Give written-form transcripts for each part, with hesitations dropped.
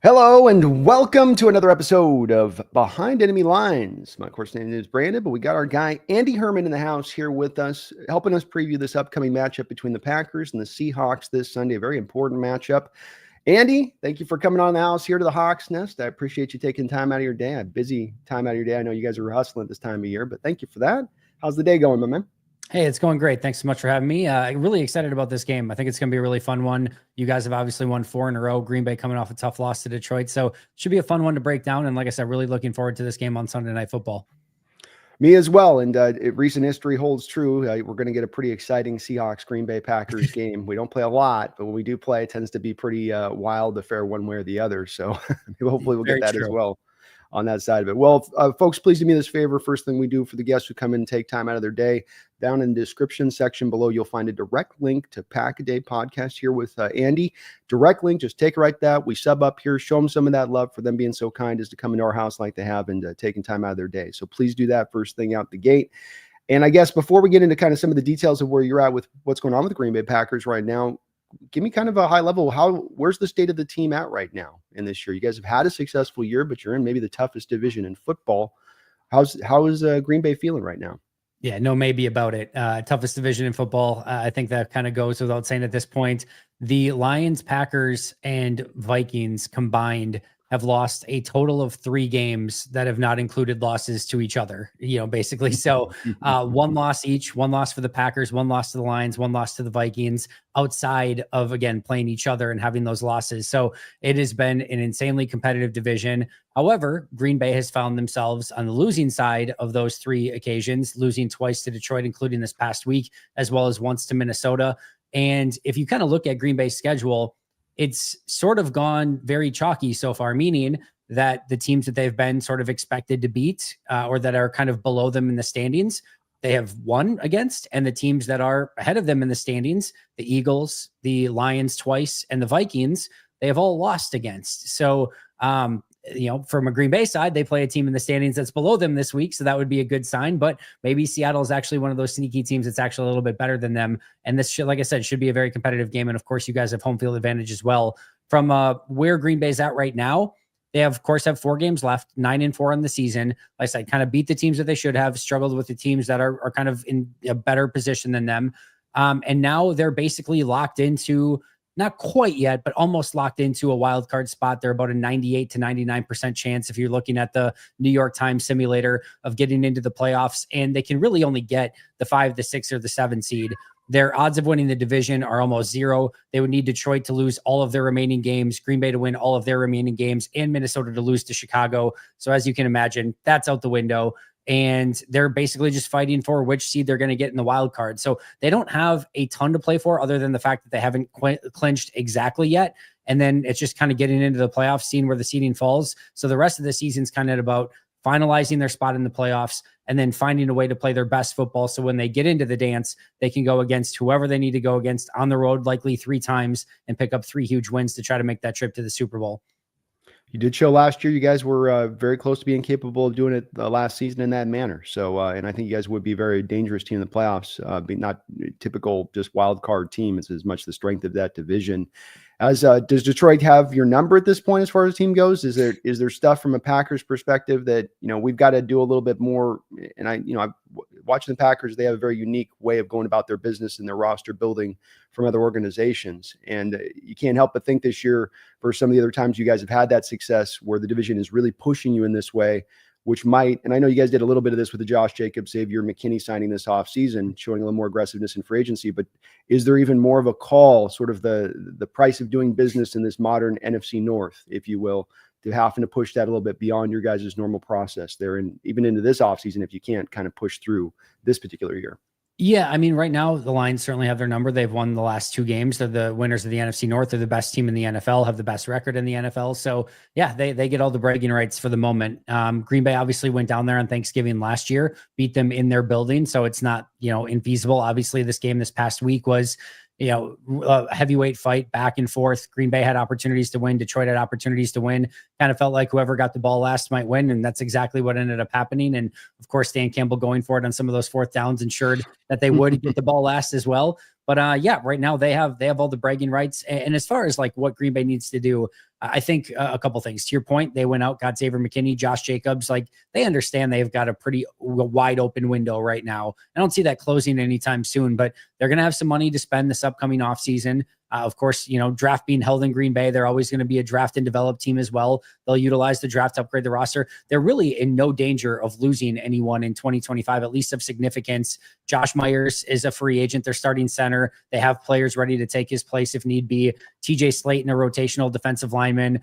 Hello and welcome to another episode of Behind Enemy Lines. My course name is Brandon, but we got our guy Andy Herman in the house here with us, helping us preview this upcoming matchup between the Packers and the Seahawks this Sunday. A very important matchup. Andy, thank you for coming on the house here to the Hawks Nest. I appreciate you taking time out of your day, a busy time out of your day. I know you guys are hustling this time of year, but thank you for that. How's the day going, my man? Hey, it's going great. Thanks so much for having me. Really excited about this game. I think it's going to be a really fun one. You guys have obviously won 4 in a row. Green Bay coming off a tough loss to Detroit. So should be a fun one to break down. And like I said, really looking forward to this game on Sunday Night Football. Me as well. And recent history holds true. We're going to get a pretty exciting Seahawks Green Bay Packers game. We don't play a lot, but when we do play, it tends to be pretty wild affair one way or the other. So hopefully we'll get that as well on that side of it. Well, folks, please do me this favor. First thing we do for the guests who come in and take time out of their day, down in the description section below, you'll find a direct link to Pack a Day podcast here with Andy. Direct link, just take it right there. We sub up here, show them some of that love for them being so kind as to come into our house like they have and taking time out of their day. So please do that first thing out the gate. And I guess before we get into kind of some of the details of where you're at with what's going on with the Green Bay Packers right now, give me kind of a high level. Where's the state of the team at right now in this year? You guys have had a successful year, but you're in maybe the toughest division in football. How is Green Bay feeling right now? Yeah, no maybe about it. Toughest division in football. I think that kind of goes without saying at this point. The Lions, Packers, and Vikings combined have lost a total of 3 games that have not included losses to each other, basically. So 1 loss each, 1 loss for the Packers, 1 loss to the Lions, 1 loss to the Vikings, outside of, again, playing each other and having those losses. So it has been an insanely competitive division. However, Green Bay has found themselves on the losing side of those 3 occasions, losing twice to Detroit, including this past week, as well as once to Minnesota. And if you kind of look at Green Bay's schedule, it's sort of gone very chalky so far, meaning that the teams that they've been sort of expected to beat or that are kind of below them in the standings, they have won against, and the teams that are ahead of them in the standings, the Eagles, the Lions twice, and the Vikings, they have all lost against. So, from a Green Bay side, they play a team in the standings that's below them this week. So that would be a good sign, but maybe Seattle is actually one of those sneaky teams that's actually a little bit better than them. And this should, like I said, should be a very competitive game. And of course you guys have home field advantage as well. From where Green Bay's at right now, they of course have 4 games left, 9-4 on the season. Like I said, kind of beat the teams that they should have, struggled with the teams that are kind of in a better position than them. And now they're basically locked into, not quite yet, but almost locked into a wild card spot. They're about a 98 to 99% chance if you're looking at the New York Times simulator of getting into the playoffs. And they can really only get the 5, the 6, or the 7 seed. Their odds of winning the division are almost 0. They would need Detroit to lose all of their remaining games, Green Bay to win all of their remaining games, and Minnesota to lose to Chicago. So as you can imagine, that's out the window. And they're basically just fighting for which seed they're going to get in the wild card. So they don't have a ton to play for other than the fact that they haven't clinched exactly yet. And then it's just kind of getting into the playoffs, seeing where the seeding falls. So the rest of the season's kind of about finalizing their spot in the playoffs and then finding a way to play their best football. So when they get into the dance, they can go against whoever they need to go against on the road, likely 3 times, and pick up 3 huge wins to try to make that trip to the Super Bowl. You did show last year you guys were very close to being capable of doing it last season in that manner. So, and I think you guys would be a very dangerous team in the playoffs, be not typical just wild card team. It's as much the strength of that division. As does Detroit have your number at this point as far as the team goes? Is there stuff from a Packers perspective that we've got to do a little bit more? And I'm watching the Packers. They have a very unique way of going about their business and their roster building from other organizations. And you can't help but think this year, for some of the other times you guys have had that success, where the division is really pushing you in this way, which might, and I know you guys did a little bit of this with the Josh Jacobs, Xavier McKinney signing this offseason, showing a little more aggressiveness in free agency, but is there even more of a call, sort of the price of doing business in this modern NFC North, if you will, to having to push that a little bit beyond your guys' normal process there, and even into this offseason if you can't kind of push through this particular year? Yeah, I mean, right now, the Lions certainly have their number. They've won the last 2 games. They're the winners of the NFC North. They're the best team in the NFL, have the best record in the NFL. So, yeah, they get all the bragging rights for the moment. Green Bay obviously went down there on Thanksgiving last year, beat them in their building. So it's not, infeasible. Obviously, this game this past week was a heavyweight fight back and forth. Green Bay had opportunities to win. Detroit had opportunities to win. Kind of felt like whoever got the ball last might win. And that's exactly what ended up happening. And of course, Dan Campbell going for it on some of those 4th downs ensured that they would get the ball last as well. But yeah, right now they have all the bragging rights. And as far as like what Green Bay needs to do, I think a couple things. To your point, they went out, got Xavier McKinney, Josh Jacobs. Like they understand they've got a pretty wide open window right now. I don't see that closing anytime soon, but they're going to have some money to spend this upcoming offseason. Of course, draft being held in Green Bay, they're always going to be a draft and develop team as well. They'll utilize the draft to upgrade the roster. They're really in no danger of losing anyone in 2025, at least of significance. Josh Myers is a free agent. They're starting center. They have players ready to take his place if need be. TJ Slayton, a rotational defensive lineman.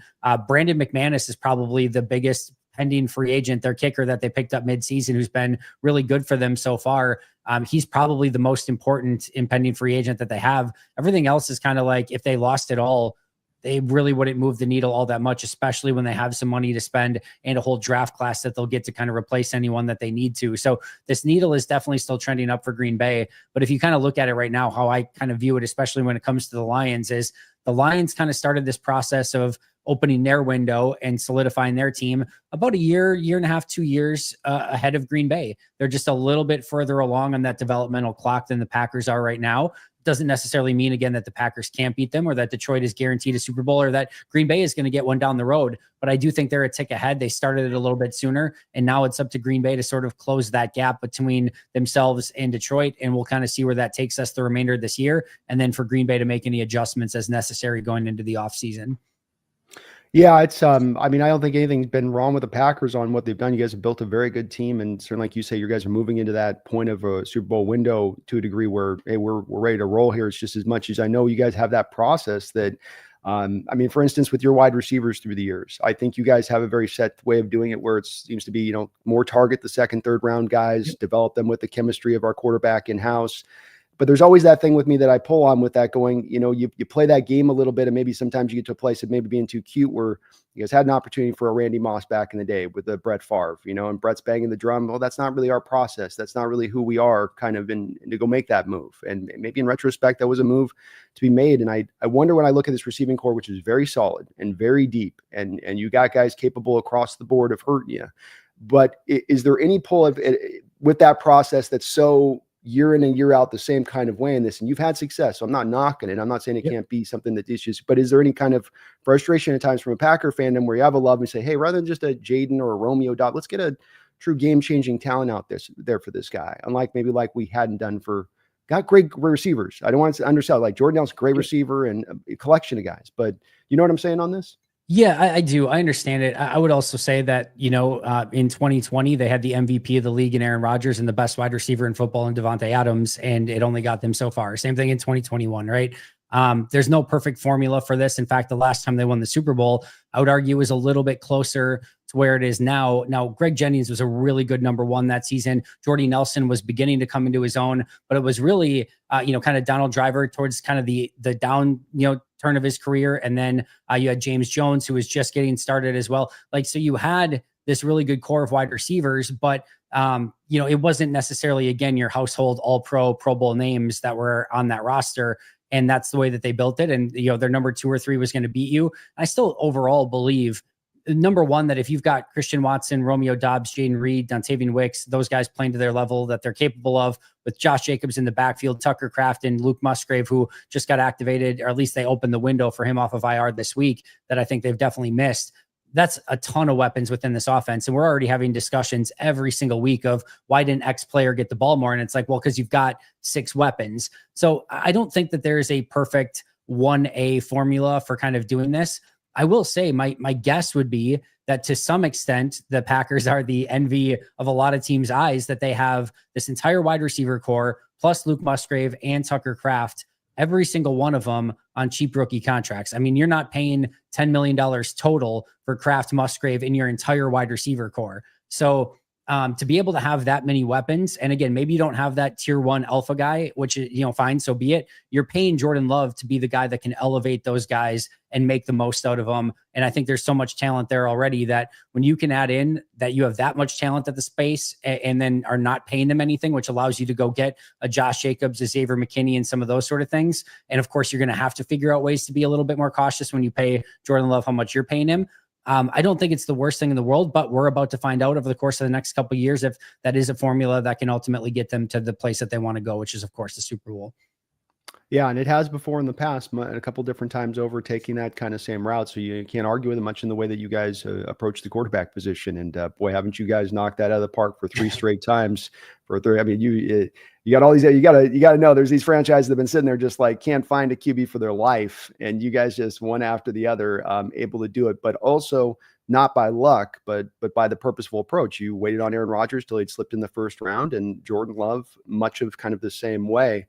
Brandon McManus is probably the biggest pending free agent, their kicker that they picked up midseason, who's been really good for them so far. He's probably the most important impending free agent that they have. Everything else is kind of like if they lost it all, they really wouldn't move the needle all that much, especially when they have some money to spend and a whole draft class that they'll get to kind of replace anyone that they need to. So this needle is definitely still trending up for Green Bay. But if you kind of look at it right now, how I kind of view it, especially when it comes to the Lions, is the Lions kind of started this process of opening their window and solidifying their team about a year and a half, 2 years ahead of Green Bay. They're just a little bit further along on that developmental clock than the Packers are right now. Doesn't necessarily mean, again, that the Packers can't beat them or that Detroit is guaranteed a Super Bowl or that Green Bay is going to get one down the road. But I do think they're a tick ahead. They started it a little bit sooner, and now it's up to Green Bay to sort of close that gap between themselves and Detroit. And we'll kind of see where that takes us the remainder of this year. And then for Green Bay to make any adjustments as necessary going into the offseason. Yeah, it's I mean, I don't think anything's been wrong with the Packers on what they've done. You guys have built a very good team, and certainly, like you say, you guys are moving into that point of a Super Bowl window to a degree where, hey, we're ready to roll here. It's just as much as I know you guys have that process that I mean, for instance, with your wide receivers through the years, I think you guys have a very set way of doing it where it seems to be, more target the second, third round guys, develop them with the chemistry of our quarterback in-house. But there's always that thing with me that I pull on with that going, you play that game a little bit, and maybe sometimes you get to a place of maybe being too cute where you guys had an opportunity for a Randy Moss back in the day with the Brett Favre, and Brett's banging the drum. Well, that's not really our process. That's not really who we are kind of in to go make that move. And maybe in retrospect, that was a move to be made. And I wonder when I look at this receiving core, which is very solid and very deep, and you got guys capable across the board of hurting you. But is there any pull of it with that process that's so year in and year out the same kind of way in this, and you've had success, so I'm not knocking it. I'm not saying it can't be something that issues, but is there any kind of frustration at times from a Packer fandom where you have a love and say, hey, rather than just a Jaden or a Romeo Dobbs, let's get a true game-changing talent out there for this guy, unlike maybe like we hadn't done got great receivers. I don't want to undersell, like Jordan Dell's a great receiver and a collection of guys, but you know what I'm saying on this? Yeah, I do. I understand it. I would also say that, in 2020, they had the MVP of the league in Aaron Rodgers and the best wide receiver in football in Devontae Adams, and it only got them so far. Same thing in 2021, right? There's no perfect formula for this. In fact, the last time they won the Super Bowl, I would argue was a little bit closer to where it is now. Now, Greg Jennings was a really good number one that season. Jordy Nelson was beginning to come into his own, but it was really, kind of Donald Driver towards kind of the down, turn of his career. And then you had James Jones, who was just getting started as well. So you had this really good core of wide receivers, but it wasn't necessarily, again, your household all Pro Bowl names that were on that roster. And that's the way that they built it. And, their number 2 or 3 was going to beat you. I still overall believe, number one, that if you've got Christian Watson, Romeo Dobbs, Jaden Reed, Dontavian Wicks, those guys playing to their level that they're capable of, with Josh Jacobs in the backfield, Tucker Kraft and Luke Musgrave, who just got activated, or at least they opened the window for him off of IR this week, that I think they've definitely missed. That's a ton of weapons within this offense. And we're already having discussions every single week of why didn't X player get the ball more? And it's like, well, because you've got 6 weapons. So I don't think that there is a perfect 1A formula for kind of doing this. I will say my guess would be that to some extent, the Packers are the envy of a lot of teams' eyes, that they have this entire wide receiver core plus Luke Musgrave and Tucker Kraft, every single one of them on cheap rookie contracts. I mean, you're not paying $10 million total for Kraft, Musgrave in your entire wide receiver core. So to be able to have that many weapons, and again, maybe you don't have that tier 1 alpha guy, which is, fine, so be it. You're paying Jordan Love to be the guy that can elevate those guys and make the most out of them. And I think there's so much talent there already that when you can add in that you have that much talent at the space and then are not paying them anything, which allows you to go get a Josh Jacobs, a Xavier McKinney, and some of those sort of things. And of course, you're going to have to figure out ways to be a little bit more cautious when you pay Jordan Love how much you're paying him. I don't think it's the worst thing in the world, but we're about to find out over the course of the next couple of years if that is a formula that can ultimately get them to the place that they want to go, which is, of course, the Super Bowl. Yeah, and it has before in the past, a couple different times over, taking that kind of same route. So you can't argue with it much in the way that you guys approach the quarterback position. And boy, haven't you guys knocked that out of the park for 3 straight times? For three, I mean, you got all these. You gotta know there's these franchises that have been sitting there just like can't find a QB for their life, and you guys just one after the other able to do it. But also not by luck, but by the purposeful approach. You waited on Aaron Rodgers till he'd slipped in the first round, and Jordan Love much of kind of the same way.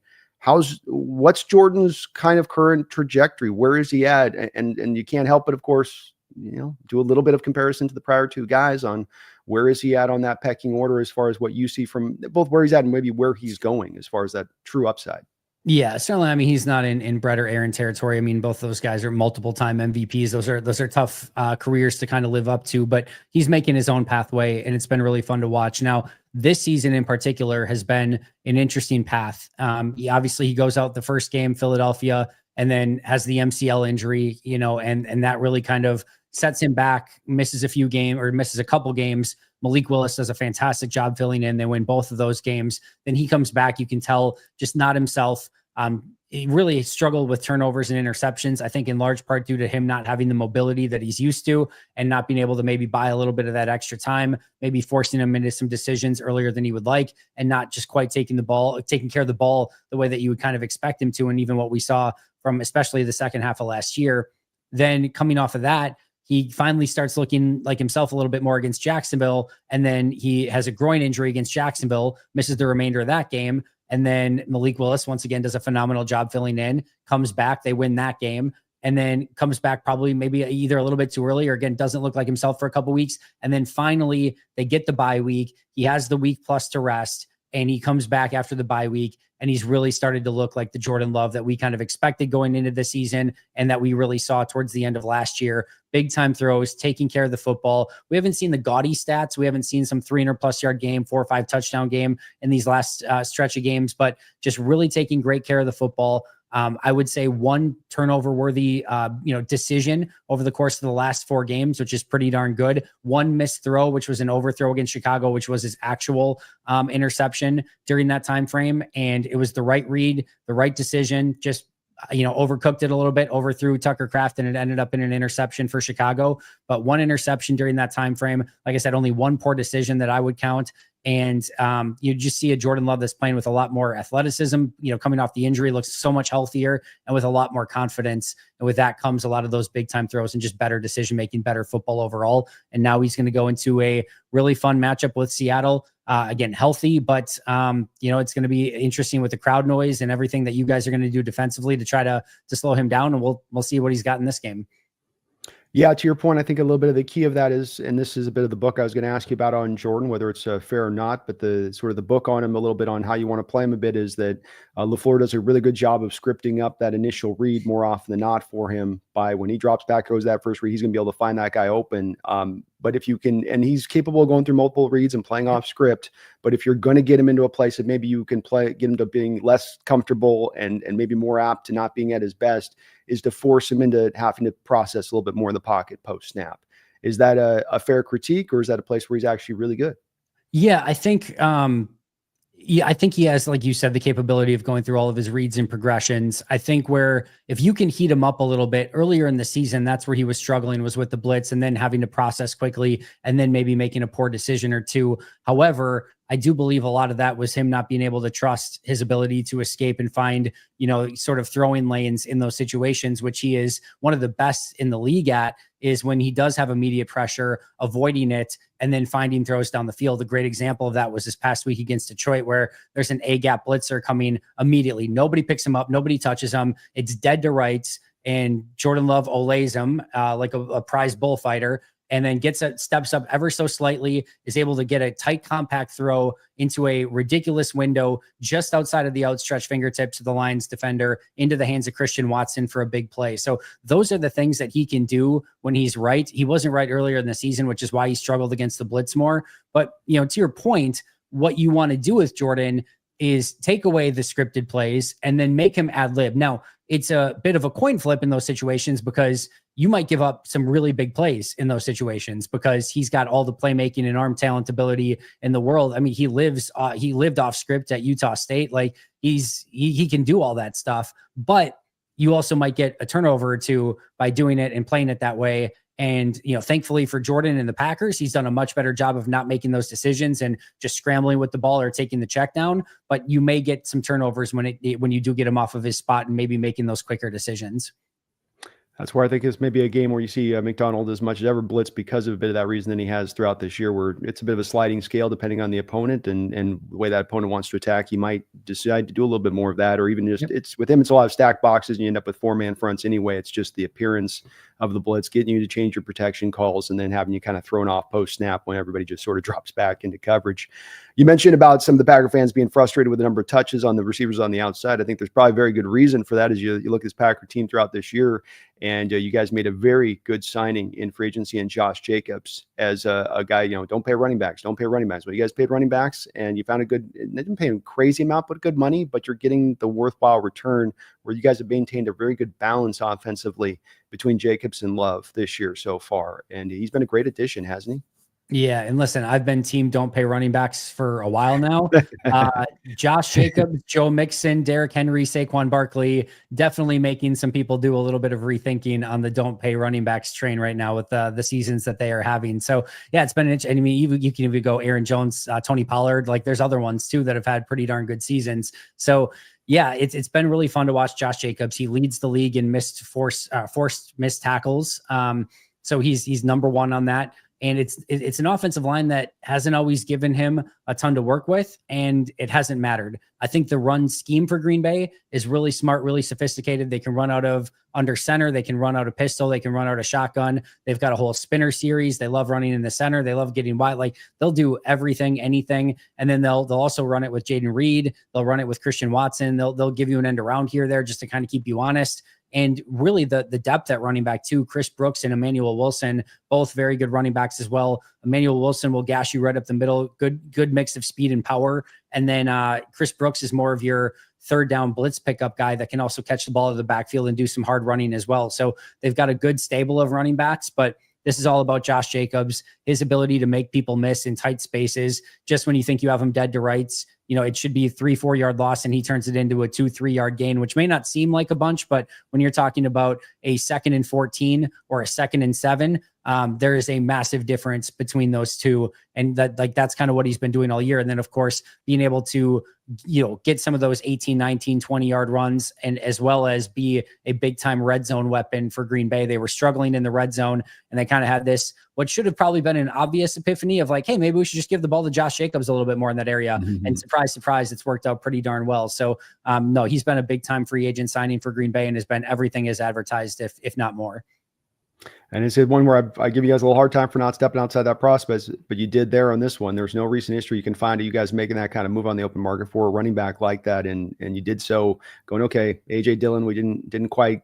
What's Jordan's kind of current trajectory? Where is he at? And you can't help but, of course, do a little bit of comparison to the prior two guys on where is he at on that pecking order as far as what you see from both where he's at and maybe where he's going as far as that true upside. Yeah, certainly. I mean, he's not in Brett or Aaron territory. I mean, both those guys are multiple time MVPs. Those are tough careers to kind of live up to, but he's making his own pathway, and it's been really fun to watch. Now, this season in particular has been an interesting path. Obviously, he goes out the first game, Philadelphia, and then has the MCL injury, and that really kind of sets him back, misses a couple games. Malik Willis does a fantastic job filling in. They win both of those games. Then he comes back. You can tell just not himself. He really struggled with turnovers and interceptions, I think in large part due to him not having the mobility that he's used to and not being able to maybe buy a little bit of that extra time, maybe forcing him into some decisions earlier than he would like and not just quite taking care of the ball the way that you would kind of expect him to. And even what we saw from especially the second half of last year. Then coming off of that, he finally starts looking like himself a little bit more against Jacksonville. And then he has a groin injury against Jacksonville, misses the remainder of that game. And then Malik Willis, once again, does a phenomenal job filling in, comes back, they win that game, and then comes back probably maybe either a little bit too early or again, doesn't look like himself for a couple weeks. And then finally they get the bye week. He has the week plus to rest and he comes back after the bye week and he's really started to look like the Jordan Love that we kind of expected going into the season and that we really saw towards the end of last year. Big time throws, taking care of the football. We haven't seen the gaudy stats. We haven't seen some 300+ yard game, 4 or 5 touchdown game in these last stretch of games, but just really taking great care of the football. I would say one turnover worthy, decision over the course of the last 4 games, which is pretty darn good. One missed throw, which was an overthrow against Chicago, which was his actual interception during that time frame. And it was the right read, the right decision, just overcooked it a little bit, overthrew Tucker Kraft, and it ended up in an interception for Chicago. But one interception during that time frame, like I said, only one poor decision that I would count. And you just see a Jordan Love that's playing with a lot more athleticism, coming off the injury, looks so much healthier and with a lot more confidence. And with that comes a lot of those big time throws and just better decision-making, better football overall. And now he's going to go into a really fun matchup with Seattle. Again, healthy, but it's going to be interesting with the crowd noise and everything that you guys are going to do defensively to try to slow him down. And we'll see what he's got in this game. Yeah, to your point, I think a little bit of the key of that is, and this is a bit of the book I was going to ask you about on Jordan, whether it's fair or not, but the sort of the book on him a little bit on how you want to play him a bit is that LaFleur does a really good job of scripting up that initial read more often than not for him. By when he drops back, goes that first read, he's going to be able to find that guy open. But if you can, and he's capable of going through multiple reads and playing off script, but if you're going to get him into a place that maybe you can get him to being less comfortable and maybe more apt to not being at his best, is to force him into having to process a little bit more in the pocket post snap. Is that a fair critique, or is that a place where he's actually really good? Yeah, I think I think he has, like you said, the capability of going through all of his reads and progressions. I think where if you can heat him up a little bit earlier in the season, that's where he was struggling, was with the blitz and then having to process quickly and then maybe making a poor decision or two. However, I do believe a lot of that was him not being able to trust his ability to escape and find, sort of throwing lanes in those situations, which he is one of the best in the league at, is when he does have immediate pressure, avoiding it and then finding throws down the field. A great example of that was this past week against Detroit, where there's an A-gap blitzer coming immediately. Nobody picks him up. Nobody touches him. It's dead to rights. And Jordan Love olays him like a prize bullfighter, and then steps up ever so slightly, is able to get a tight, compact throw into a ridiculous window just outside of the outstretched fingertips of the Lions defender into the hands of Christian Watson for a big play. So those are the things that he can do when he's right. He wasn't right earlier in the season, which is why he struggled against the blitz more. But, to your point, what you want to do with Jordan is take away the scripted plays and then make him ad lib. Now, it's a bit of a coin flip in those situations because you might give up some really big plays in those situations because he's got all the playmaking and arm talent ability in the world. I mean, he lived off script at Utah State. Like he can do all that stuff, but you also might get a turnover or two by doing it and playing it that way. And, thankfully for Jordan and the Packers, he's done a much better job of not making those decisions and just scrambling with the ball or taking the check down. But you may get some turnovers when you do get him off of his spot and maybe making those quicker decisions. That's where I think it's maybe a game where you see McDonald as much as ever blitz because of a bit of that reason than he has throughout this year, where it's a bit of a sliding scale depending on the opponent and the way that opponent wants to attack. He might decide to do a little bit more of that, or even just it's with him. It's a lot of stack boxes, and you end up with 4-man fronts anyway. It's just the appearance of the blitz, getting you to change your protection calls, and then having you kind of thrown off post snap when everybody just sort of drops back into coverage. You mentioned about some of the Packer fans being frustrated with the number of touches on the receivers on the outside. I think there's probably very good reason for that as you look at this Packer team throughout this year. And you guys made a very good signing in free agency in Josh Jacobs as a guy, don't pay running backs. Don't pay running backs. But you guys paid running backs, and you found they didn't pay a crazy amount, but good money, but you're getting the worthwhile return where you guys have maintained a very good balance offensively between Jacobs and Love this year so far. And he's been a great addition, hasn't he? Yeah, and listen, I've been team don't pay running backs for a while now. Josh Jacobs, Joe Mixon, Derrick Henry, Saquon Barkley, definitely making some people do a little bit of rethinking on the don't pay running backs train right now with the seasons that they are having. So yeah, it's been an I mean, you can even go Aaron Jones, Tony Pollard. Like there's other ones too that have had pretty darn good seasons. So yeah, it's been really fun to watch Josh Jacobs. He leads the league in forced missed tackles. So he's number one on that. And it's an offensive line that hasn't always given him a ton to work with, and it hasn't mattered. I think the run scheme for Green Bay is really smart, really sophisticated. They can run out of under center. They can run out of pistol. They can run out of shotgun. They've got a whole spinner series. They love running in the center. They love getting wide. Like they'll do everything, anything. And then they'll also run it with Jaden Reed. They'll run it with Christian Watson. They'll give you an end around here, there, just to kind of keep you honest. And really the depth at running back too, Chris Brooks and Emmanuel Wilson, both very good running backs as well. Emmanuel Wilson will gash you right up the middle. Good mix of speed and power. And then Chris Brooks is more of your third down blitz pickup guy that can also catch the ball out of the backfield and do some hard running as well. So they've got a good stable of running backs, but this is all about Josh Jacobs, his ability to make people miss in tight spaces. Just when you think you have him dead to rights, it should be a 3-4 yard loss and he turns it into a 2-3 yard gain, which may not seem like a bunch, but when you're talking about a 2nd and 14 or a 2nd and 7, there is a massive difference between those two. And that's kind of what he's been doing all year. And then of course, being able to, get some of those 18, 19, 20 yard runs, and as well as be a big time red zone weapon for Green Bay. They were struggling in the red zone, and they kind of had this, what should have probably been an obvious epiphany of like, hey, maybe we should just give the ball to Josh Jacobs a little bit more in that area. Mm-hmm. And surprise, it's worked out pretty darn well. So no, he's been a big time free agent signing for Green Bay and has been everything as advertised, if not more. And it's one where I give you guys a little hard time for not stepping outside that process, but you did there on this one. There's no recent history you can find of you guys making that kind of move on the open market for a running back like that. And you did so going, okay, AJ Dillon, we didn't quite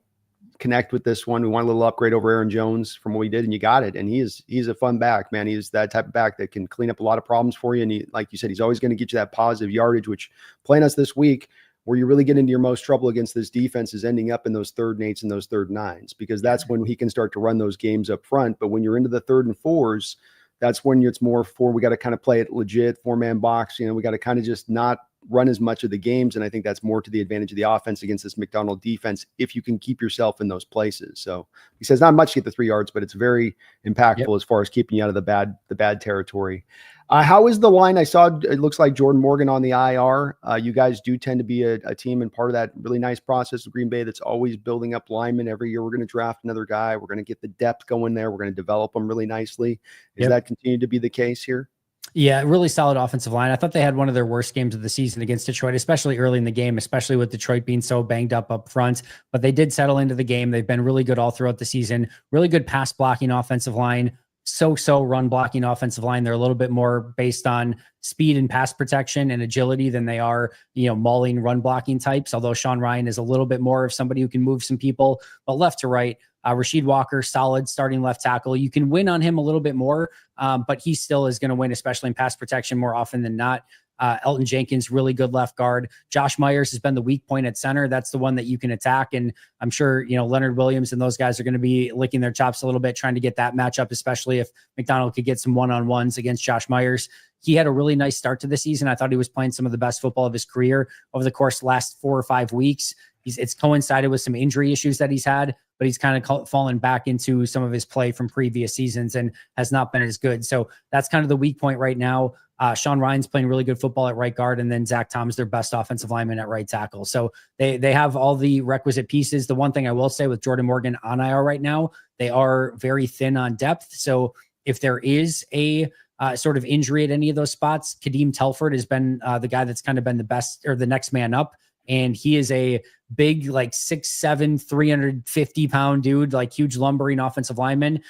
connect with this one. We want a little upgrade over Aaron Jones from what we did, and you got it. And he's a fun back, man. He's that type of back that can clean up a lot of problems for you. And he, like you said, he's always going to get you that positive yardage, which playing us this week, where you really get into your most trouble against this defense is ending up in those 3rd and 8s and those 3rd and 9s, because that's when he can start to run those games up front. But when you're into the 3rd and 4s, that's when it's more we got to kind of play it legit 4-man box. We got to kind of just not run as much of the games. And I think that's more to the advantage of the offense against this McDonald defense, if you can keep yourself in those places. So he says not much to get the 3 yards, but it's very impactful as far as keeping you out of the bad territory. How is the line? I saw it looks like Jordan Morgan on the IR. You guys do tend to be a team and part of that really nice process of Green Bay that's always building up linemen. Every year we're going to draft another guy. We're going to get the depth going there. We're going to develop them really nicely. Is that continued to be the case here? Yeah, really solid offensive line. I thought they had one of their worst games of the season against Detroit, especially early in the game, especially with Detroit being so banged up front. But they did settle into the game. They've been really good all throughout the season. Really good pass blocking offensive line. So run blocking offensive line. They're a little bit more based on speed and pass protection and agility than they are, mauling run blocking types. Although Sean Ryan is a little bit more of somebody who can move some people, but left to right. Rasheed Walker, solid starting left tackle. You can win on him a little bit more, but he still is going to win, especially in pass protection more often than not. Elton Jenkins, really good left guard. Josh Myers has been the weak point at center. That's the one that you can attack. And I'm sure, Leonard Williams and those guys are going to be licking their chops a little bit, trying to get that matchup, especially if McDonald could get some one-on-ones against Josh Myers. He had a really nice start to the season. I thought he was playing some of the best football of his career over the course of the last 4 or 5 weeks. It's coincided with some injury issues that he's had, but he's kind of fallen back into some of his play from previous seasons and has not been as good. So that's kind of the weak point right now. Sean Ryan's playing really good football at right guard, and then Zach Tom's their best offensive lineman at right tackle. So they have all the requisite pieces. The one thing I will say with Jordan Morgan on IR right now, they are very thin on depth. So if there is a sort of injury at any of those spots, Kadeem Telford has been the guy that's kind of been the best or the next man up. And he is a big, like 6'7", 350-pound dude, like huge lumbering offensive lineman.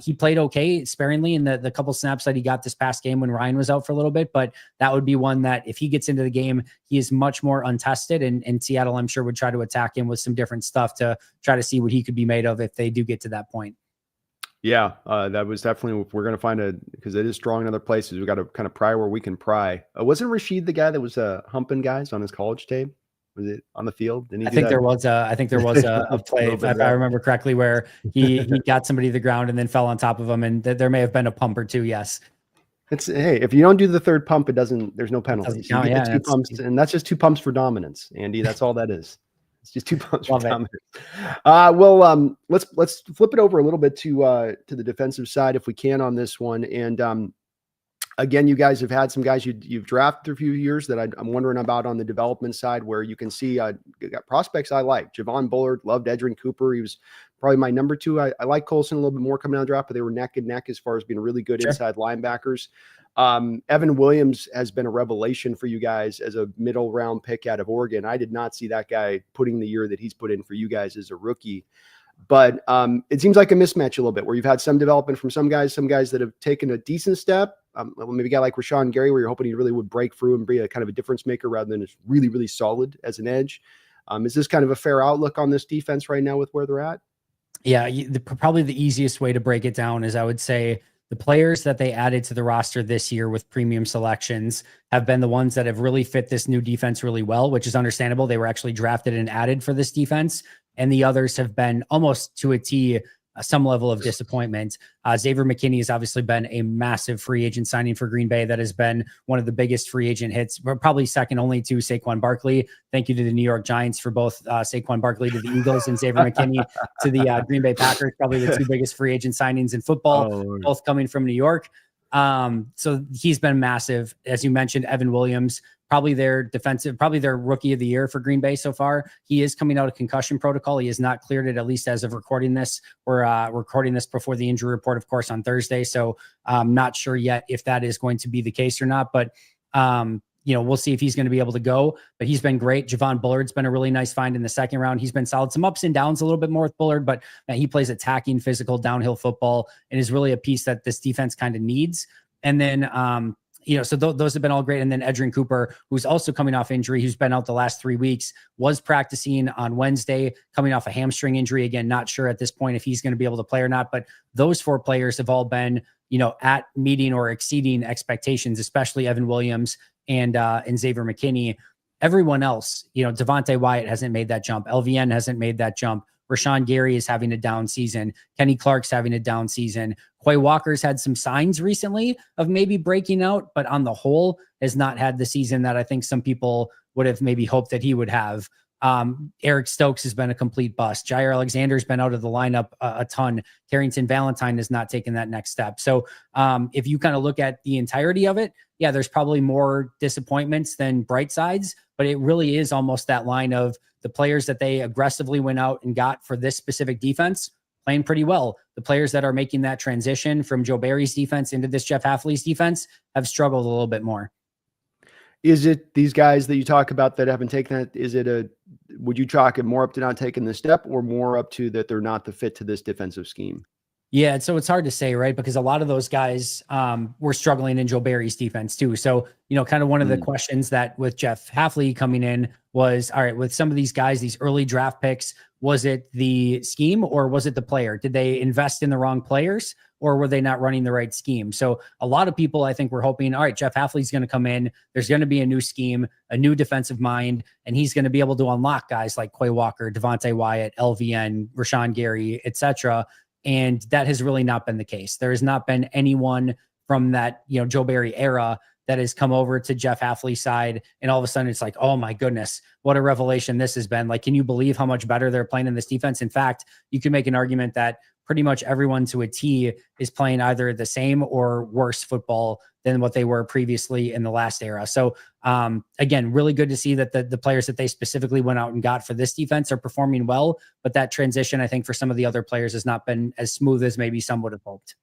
He played okay sparingly in the couple snaps that he got this past game when Ryan was out for a little bit, but that would be one that if he gets into the game, he is much more untested. And Seattle, I'm sure, would try to attack him with some different stuff to try to see what he could be made of if they do get to that point. Yeah, that was definitely, we're going to find because it is strong in other places. We got to kind of pry where we can pry. Wasn't Rashid the guy that was humping guys on his college tape? Was it on the field? Didn't he I think there was a play, if I remember correctly, where he got somebody to the ground and then fell on top of him, and there may have been a pump or two. Yes. Hey, if you don't do the third pump, there's no penalty. So you get the 2 pumps, and that's just 2 pumps for dominance, Andy. That's all that is. It's just 2 pumps for dominance. Well, let's flip it over a little bit to the defensive side if we can on this one. And again, you guys have had some guys you've drafted a few years that I'm wondering about on the development side, where you can see got prospects I like. Javon Bullard, loved Edgerrin Cooper. He was probably my number 2. I like Colson a little bit more coming out of the draft, but they were neck and neck as far as being really good inside linebackers. Evan Williams has been a revelation for you guys as a middle round pick out of Oregon. I did not see that guy putting the year that he's put in for you guys as a rookie. But it seems like a mismatch a little bit, where you've had some development from some guys that have taken a decent step. Maybe a guy like Rashawn Gary, where you're hoping he really would break through and be a kind of a difference maker rather than just really, really solid as an edge. Is this kind of a fair outlook on this defense right now with where they're at? Yeah, probably the easiest way to break it down is I would say the players that they added to the roster this year with premium selections have been the ones that have really fit this new defense really well, which is understandable. They were actually drafted and added for this defense. And the others have been almost to a T, some level of disappointment. Xavier McKinney has obviously been a massive free agent signing for Green Bay. That has been one of the biggest free agent hits, probably second only to Saquon Barkley. Thank you to the New York Giants for both Saquon Barkley to the Eagles and Xavier McKinney to the Green Bay Packers, probably the 2 biggest free agent signings in football, both coming from New York. So he's been massive. As you mentioned, Evan Williams, probably their rookie of the year for Green Bay so far. He is coming out of concussion protocol. He has not cleared it, at least as of recording this. We're recording this before the injury report, of course, on Thursday. So I'm not sure yet if that is going to be the case or not, but we'll see if he's going to be able to go, but he's been great. Javon Bullard's been a really nice find in the second round. He's been solid, some ups and downs a little bit more with Bullard, but man, he plays attacking, physical, downhill football and is really a piece that this defense kind of needs. And then, so those have been all great. And then Edgerrin Cooper, who's also coming off injury, who's been out the last 3 weeks, was practicing on Wednesday, coming off a hamstring injury. Again, not sure at this point if he's going to be able to play or not, but those 4 players have all been, at meeting or exceeding expectations, especially Evan Williams and Xavier McKinney. Everyone else, Devontae Wyatt hasn't made that jump. LVN hasn't made that jump. Rashawn Gary is having a down season. Kenny Clark's having a down season. Quay Walker's had some signs recently of maybe breaking out, but on the whole has not had the season that I think some people would have maybe hoped that he would have. Eric Stokes has been a complete bust. Jair Alexander's been out of the lineup a ton. Carrington Valentine has not taken that next step. So if you kind of look at the entirety of it, yeah, there's probably more disappointments than bright sides, but it really is almost that line of the players that they aggressively went out and got for this specific defense playing pretty well. The players that are making that transition from Joe Barry's defense into this Jeff Hafley's defense have struggled a little bit more. Is it these guys that you talk about that haven't taken it? Would you chalk it more up to not taking the step or more up to that they're not the fit to this defensive scheme? Yeah, so it's hard to say, right? Because a lot of those guys were struggling in Joe Barry's defense too. So, kind of one of the questions that with Jeff Hafley coming in was, all right, with some of these guys, these early draft picks, was it the scheme or was it the player? Did they invest in the wrong players or were they not running the right scheme? So a lot of people, I think, were hoping, all right, Jeff Hafley's going to come in. There's going to be a new scheme, a new defensive mind, and he's going to be able to unlock guys like Quay Walker, Devontae Wyatt, LVN, Rashawn Gary, etc. And that has really not been the case. There has not been anyone from that, Joe Barry era that has come over to Jeff Hafley's side. And all of a sudden it's like, oh my goodness, what a revelation this has been. Like, can you believe how much better they're playing in this defense? In fact, you can make an argument that pretty much everyone to a T is playing either the same or worse football than what they were previously in the last era. So again, really good to see that the players that they specifically went out and got for this defense are performing well, but that transition, I think, for some of the other players has not been as smooth as maybe some would have hoped.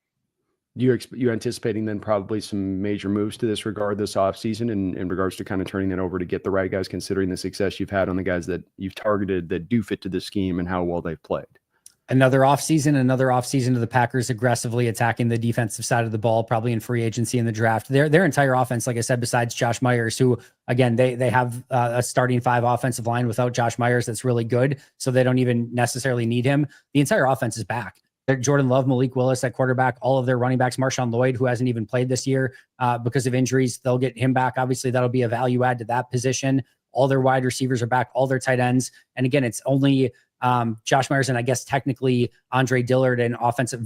You anticipating then probably some major moves to this regard this offseason in regards to kind of turning that over to get the right guys, considering the success you've had on the guys that you've targeted that do fit to the scheme and how well they've played? Another offseason of the Packers aggressively attacking the defensive side of the ball, probably in free agency in the draft. Their entire offense, like I said, besides Josh Myers, who, again, they have a starting 5 offensive line without Josh Myers that's really good, so they don't even necessarily need him. The entire offense is back. Jordan Love, Malik Willis at quarterback, all of their running backs, Marshawn Lloyd, who hasn't even played this year because of injuries, they'll get him back. Obviously, that'll be a value add to that position. All their wide receivers are back, all their tight ends. And again, it's only Josh Myers and I guess technically Andre Dillard, an offensive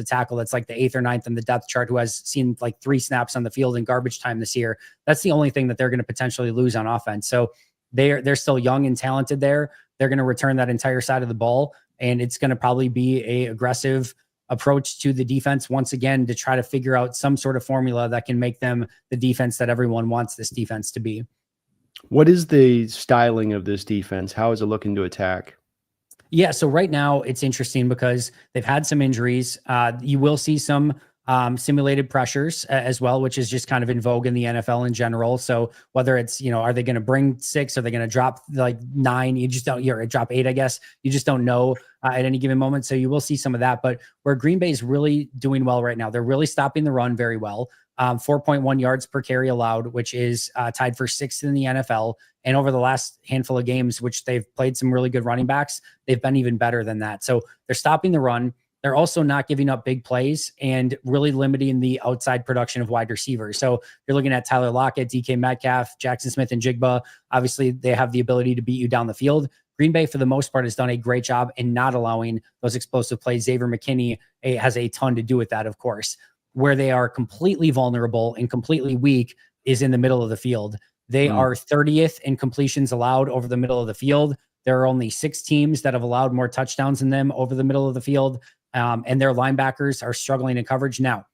tackle that's like the 8th or 9th in the depth chart, who has seen like 3 snaps on the field in garbage time this year. That's the only thing that they're going to potentially lose on offense. So they're still young and talented there. They're going to return that entire side of the ball, and it's going to probably be a aggressive approach to the defense once again to try to figure out some sort of formula that can make them the defense that everyone wants this defense to be. What is the styling of this defense? How is it looking to attack? Yeah, so right now it's interesting because they've had some injuries. You will see some simulated pressures as well, which is just kind of in vogue in the NFL in general. So whether it's, are they going to bring 6? Are they going to drop like 9? You just don't, drop 8, I guess. You just don't know at any given moment. So you will see some of that. But where Green Bay is really doing well right now, they're really stopping the run very well. 4.1 yards per carry allowed, which is tied for 6th in the NFL. And over the last handful of games, which they've played some really good running backs, they've been even better than that. So they're stopping the run. They're also not giving up big plays and really limiting the outside production of wide receivers. So you're looking at Tyler Lockett, DK Metcalf, Jackson Smith, and Jigba. Obviously, they have the ability to beat you down the field. Green Bay, for the most part, has done a great job in not allowing those explosive plays. Xavier McKinney has a ton to do with that, of course. Where they are completely vulnerable and completely weak is in the middle of the field. They are 30th in completions allowed over the middle of the field. There are only 6 teams that have allowed more touchdowns than them over the middle of the field. And their linebackers are struggling in coverage. Now,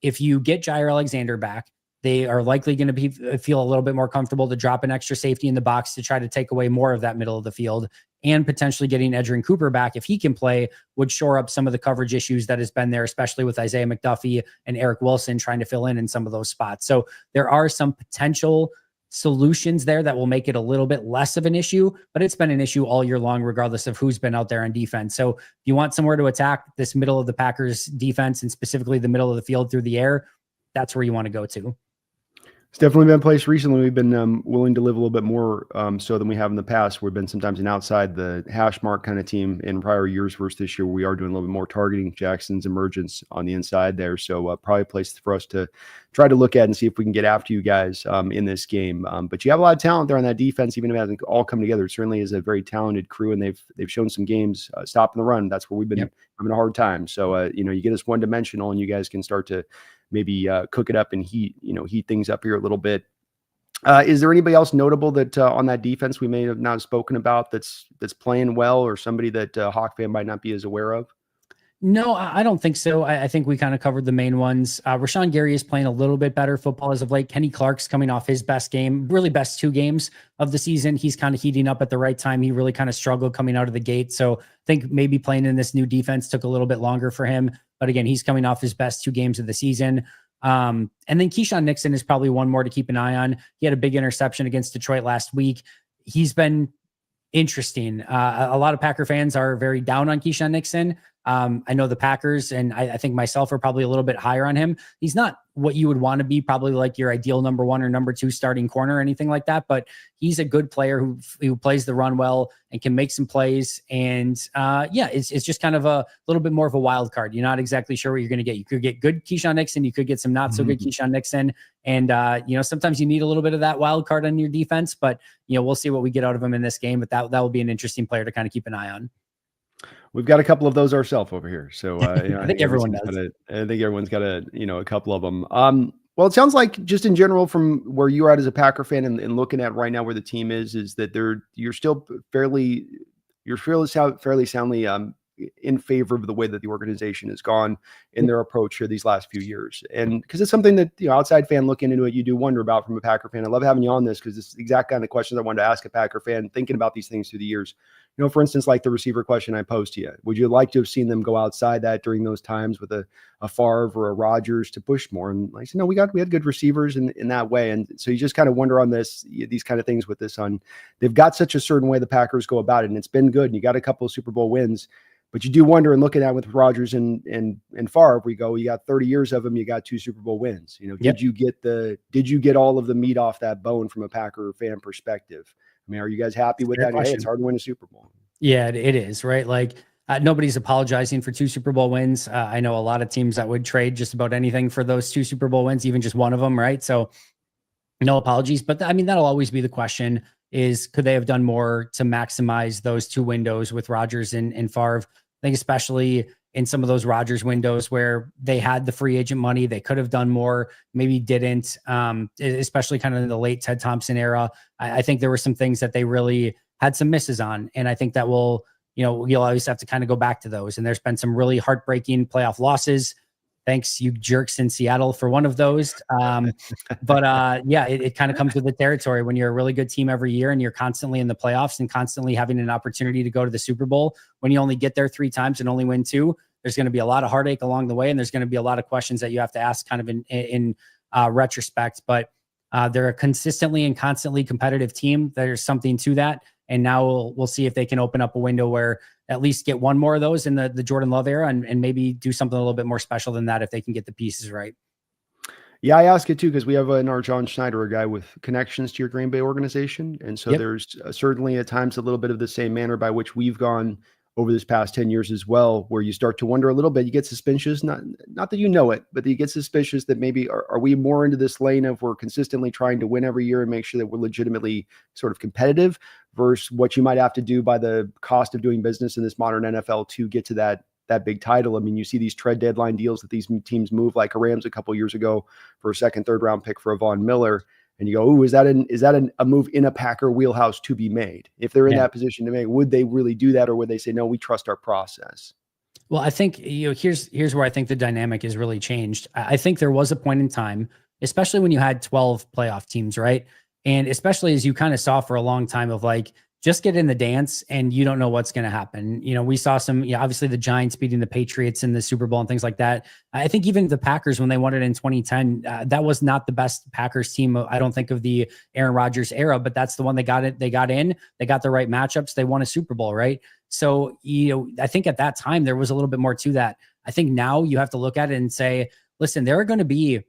if you get Jair Alexander back, they are likely going to feel a little bit more comfortable to drop an extra safety in the box to try to take away more of that middle of the field, and potentially getting Edgerrin Cooper back, if he can play, would shore up some of the coverage issues that has been there, especially with Isaiah McDuffie and Eric Wilson trying to fill in some of those spots. So there are some potential solutions there that will make it a little bit less of an issue, but it's been an issue all year long, regardless of who's been out there on defense. So if you want somewhere to attack this middle of the Packers defense, and specifically the middle of the field through the air, that's where you want to go to. It's definitely been a place recently. We've been willing to live a little bit more so than we have in the past. We've been sometimes an outside the hash mark kind of team in prior years versus this year. We are doing a little bit more targeting Jackson's emergence on the inside there. So probably a place for us to try to look at and see if we can get after you guys in this game. But you have a lot of talent there on that defense, even if it hasn't all come together. It certainly is a very talented crew, and they've shown some games stopping the run. That's where we've been having a hard time. So, you get us one dimensional and you guys can start to maybe cook it up and heat things up here a little bit. Is there anybody else notable that on that defense we may have not spoken about that's playing well, or somebody that Hawk fan might not be as aware of? No, I don't think so. I think we kind of covered the main ones. Rashawn Gary is playing a little bit better football as of late. Kenny Clark's coming off his best game, really best 2 games of the season. He's kind of heating up at the right time. He really kind of struggled coming out of the gate. So I think maybe playing in this new defense took a little bit longer for him. But again, he's coming off his best 2 games of the season. And then Keyshawn Nixon is probably one more to keep an eye on. He had a big interception against Detroit last week. He's been interesting. A lot of Packer fans are very down on Keyshawn Nixon. I know the Packers, and I think myself are probably a little bit higher on him. He's not what you would want to be, probably like your ideal number 1 or number 2 starting corner or anything like that, but he's a good player who plays the run well and can make some plays. And it's just kind of a little bit more of a wild card. You're not exactly sure what you're going to get. You could get good Keyshawn Nixon, you could get some not so good Keyshawn Nixon, and sometimes you need a little bit of that wild card on your defense. But we'll see what we get out of him in this game. But that will be an interesting player to kind of keep an eye on. We've got a couple of those ourselves over here. So I think everyone does. I think everyone's got a couple of them. Well, it sounds like just in general from where you're at as a Packer fan and looking at right now where the team is that you're still fairly soundly in favor of the way that the organization has gone in their approach here these last few years. And because it's something that, outside fan looking into it, you do wonder about from a Packer fan. I love having you on this because it's the exact kind of questions I wanted to ask a Packer fan thinking about these things through the years. For instance, like the receiver question I posed to you, would you like to have seen them go outside that during those times with a Favre or a Rodgers to push more? And like, we had good receivers in that way. And so you just kind of wonder on these kind of things with this they've got such a certain way the Packers go about it. And it's been good. And you got a couple of Super Bowl wins, but you do wonder, and looking at with Rodgers and Favre, you got 30 years of them, you got 2 Super Bowl wins. Did you get all of the meat off that bone from a Packer fan perspective? I mean, are you guys happy with that? Hey, it's hard to win a Super Bowl. Yeah, it is, right? Like nobody's apologizing for 2 Super Bowl wins. I know a lot of teams that would trade just about anything for those 2 Super Bowl wins, even just one of them, right? So no apologies. But that'll always be the question is, could they have done more to maximize those 2 windows with Rodgers and Favre? I think especially in some of those Rodgers windows where they had the free agent money, they could have done more, maybe didn't, especially kind of in the late Ted Thompson era. I think there were some things that they really had some misses on. And I think that you'll always have to kind of go back to those. And there's been some really heartbreaking playoff losses. Thanks, you jerks in Seattle, for one of those. It kind of comes with the territory when you're a really good team every year and you're constantly in the playoffs and constantly having an opportunity to go to the Super Bowl. When you only get there 3 times and only win 2, there's going to be a lot of heartache along the way. And there's going to be a lot of questions that you have to ask kind of in retrospect. But they're a consistently and constantly competitive team. There's something to that. And now we'll see if they can open up a window where at least get one more of those in the Jordan Love era and maybe do something a little bit more special than that if they can get the pieces right. Yeah, I ask it too, because we have in our John Schneider, a guy with connections to your Green Bay organization. And so there's certainly at times a little bit of the same manner by which we've gone over this past 10 years as well, where you start to wonder a little bit, you get suspicious, not that you know it, but you get suspicious that maybe are we more into this lane of we're consistently trying to win every year and make sure that we're legitimately sort of competitive versus what you might have to do by the cost of doing business in this modern NFL to get to that big title. I mean, you see these trade deadline deals that these teams move, like a Rams a couple years ago for a 2nd, 3rd round pick for a Von Miller. And you go, oh, is that a move in a Packer wheelhouse to be made? If they're in that position to make, would they really do that? Or would they say, no, we trust our process? Well, I think, here's where I think the dynamic has really changed. I think there was a point in time, especially when you had 12 playoff teams, right? And especially as you kind of saw for a long time of like, just get in the dance and you don't know what's going to happen. We saw some, obviously the Giants beating the Patriots in the Super Bowl and things like that. I think even the Packers, when they won it in 2010, that was not the best Packers team. I don't think of the Aaron Rodgers era, but that's the one they got they got the right matchups. They won a Super Bowl, right? So, I think at that time there was a little bit more to that. I think now you have to look at it and say, listen, there are going to be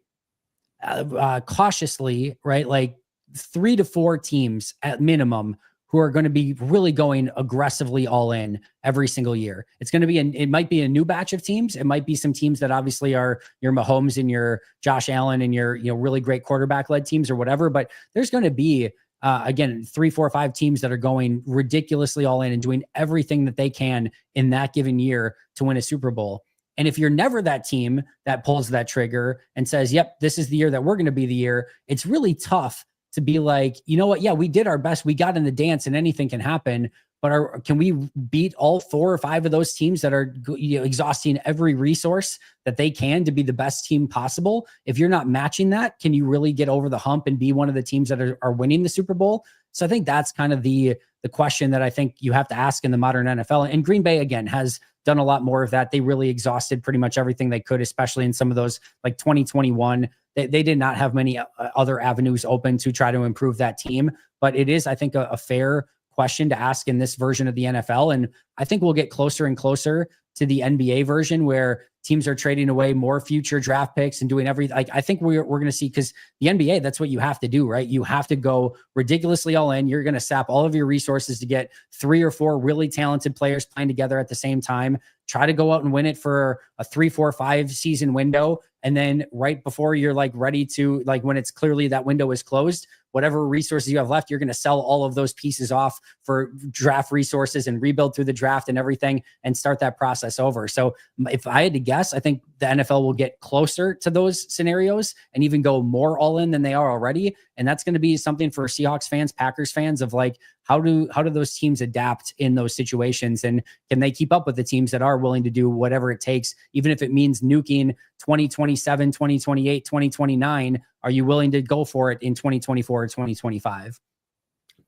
cautiously, right? Like 3 to 4 teams at minimum who are going to be really going aggressively all in every single year. It's going to be, it might be a new batch of teams. It might be some teams that obviously are your Mahomes and your Josh Allen and your, really great quarterback led teams or whatever. But there's going to be, again, 3, 4, 5 teams that are going ridiculously all in and doing everything that they can in that given year to win a Super Bowl. And if you're never that team that pulls that trigger and says, yep, this is the year that we're going to be the year, it's really tough to be like, you know what? Yeah, we did our best. We got in the dance and anything can happen. But can we beat all 4 or 5 of those teams that are exhausting every resource that they can to be the best team possible? If you're not matching that, can you really get over the hump and be one of the teams that are winning the Super Bowl? So I think that's kind of the question that I think you have to ask in the modern NFL. And Green Bay, again, has done a lot more of that. They really exhausted pretty much everything they could, especially in some of those, like 2021. They did not have many other avenues open to try to improve that team. But it is, I think, a fair question to ask in this version of the NFL. And I think we'll get closer and closer to the NBA version where teams are trading away more future draft picks and doing everything. Like, I think we're going to see, because the NBA, that's what you have to do, right? You have to go ridiculously all in. You're going to sap all of your resources to get 3 or 4 really talented players playing together at the same time. Try to go out and win it for a 3, 4, 5 season window. And then right before you're like ready to, like, when it's clearly that window is closed, whatever resources you have left, you're going to sell all of those pieces off for draft resources and rebuild through the draft and everything and start that process over. So if I had to guess, I think the NFL will get closer to those scenarios and even go more all in than they are already. And that's going to be something for Seahawks fans, Packers fans, of like, how do those teams adapt in those situations? And can they keep up with the teams that are willing to do whatever it takes, even if it means nuking 2027, 2028, 2029? Are you willing to go for it in 2024 or 2025?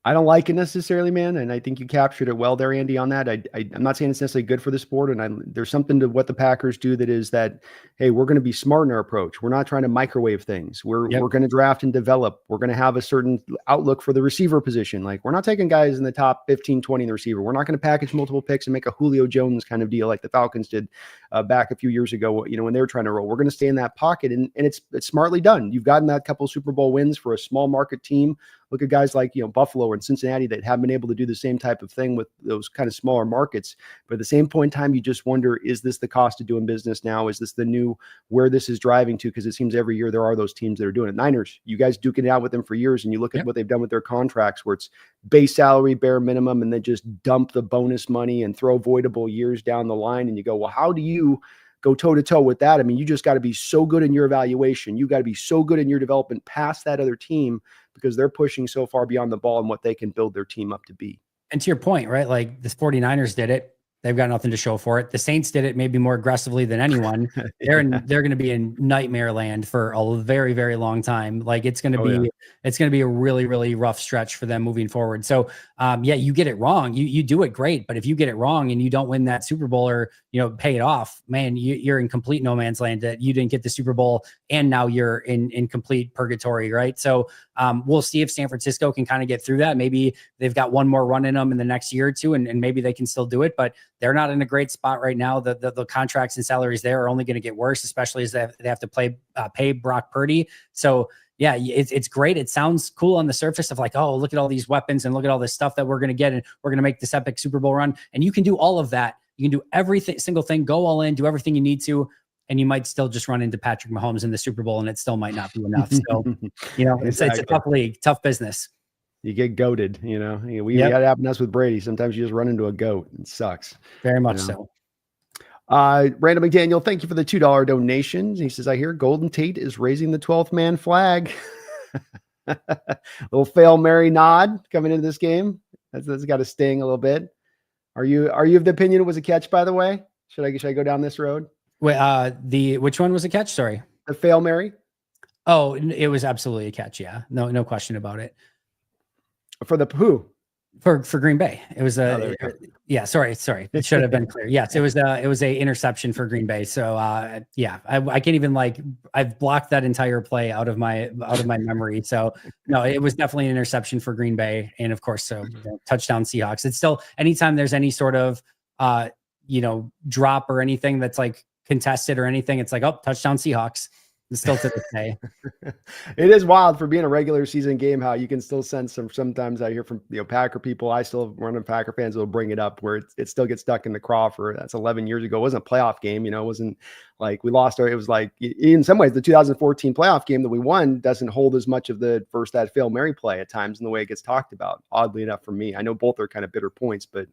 I don't like it necessarily, man. And I think you captured it well there, Andy, on that. I'm not saying it's necessarily good for the sport. And there's something to what the Packers do that is that, hey, we're going to be smart in our approach. We're not trying to microwave things. We're going to draft and develop. We're going to have a certain outlook for the receiver position. Like, we're not taking guys in the top 15, 20 in the receiver. We're not going to package multiple picks and make a Julio Jones kind of deal like the Falcons did back a few years ago, when they were trying to roll. We're going to stay in that pocket, and it's smartly done. You've gotten that couple Super Bowl wins for a small market team. Look at guys like, Buffalo and Cincinnati that have been able to do the same type of thing with those kind of smaller markets. But at the same point in time, you just wonder, is this the cost of doing business now? Is this the new where this is driving to? Because it seems every year there are those teams that are doing it. Niners, you guys duking it out with them for years, and you look at what they've done with their contracts, where it's base salary, bare minimum, and then just dump the bonus money and throw voidable years down the line. And you go, well, how do you go toe-to-toe with that? I mean, you just got to be so good in your evaluation. You got to be so good in your development past that other team, because they're pushing so far beyond the ball and what they can build their team up to be. And to your point, right? Like, the 49ers did it. They've got nothing to show for it. The Saints did it maybe more aggressively than anyone. They're going to be in nightmare land for a very, very long time. Like, it's going to be a really, really rough stretch for them moving forward. So you get it wrong. You do it great, but if you get it wrong and you don't win that Super Bowl or, pay it off, man, you're in complete no man's land, that you didn't get the Super Bowl and now you're in complete purgatory. Right. So we'll see if San Francisco can kind of get through that. Maybe they've got one more run in them in the next year or two, and maybe they can still do it, but they're not in a great spot right now. The contracts and salaries there are only going to get worse, especially as they have to pay Brock Purdy. So yeah, it's great. It sounds cool on the surface of like, oh, look at all these weapons and look at all this stuff that we're going to get, and we're going to make this epic Super Bowl run. And you can do all of that. You can do everything, single thing, go all in, do everything you need to, and you might still just run into Patrick Mahomes in the Super Bowl, and it still might not be enough. So, it's a tough league, tough business. You get goated, we had it happen to us with Brady. Sometimes you just run into a goat. It sucks. Very much so. Randall McDaniel, thank you for the $2 donation. He says, I hear Golden Tate is raising the 12th man flag. Little Fail Mary nod coming into this game. That's got to sting a little bit. Are you of the opinion it was a catch, by the way? Should I go down this road? Wait, which one was a catch? Sorry. The Fail Mary? Oh, it was absolutely a catch. Yeah. No question about it. For the who? For Green Bay. It was sorry. It should have been clear. Yes, it was a interception for Green Bay. So I can't even I've blocked that entire play out of my memory. So no, it was definitely an interception for Green Bay. And of course, touchdown Seahawks. It's still, anytime there's any sort of drop or anything that's like contested or anything, it's like, oh, touchdown Seahawks. Still to this day. It is wild for being a regular season game how you can still sense sometimes I hear from Packer people. I still have one of Packer fans will bring it up where it still gets stuck in the craw for that's 11 years ago. It wasn't a playoff game, it wasn't like we lost it was like in some ways the 2014 playoff game that we won doesn't hold as much of the first that Fail Mary play at times in the way it gets talked about, oddly enough for me. I know both are kind of bitter points, but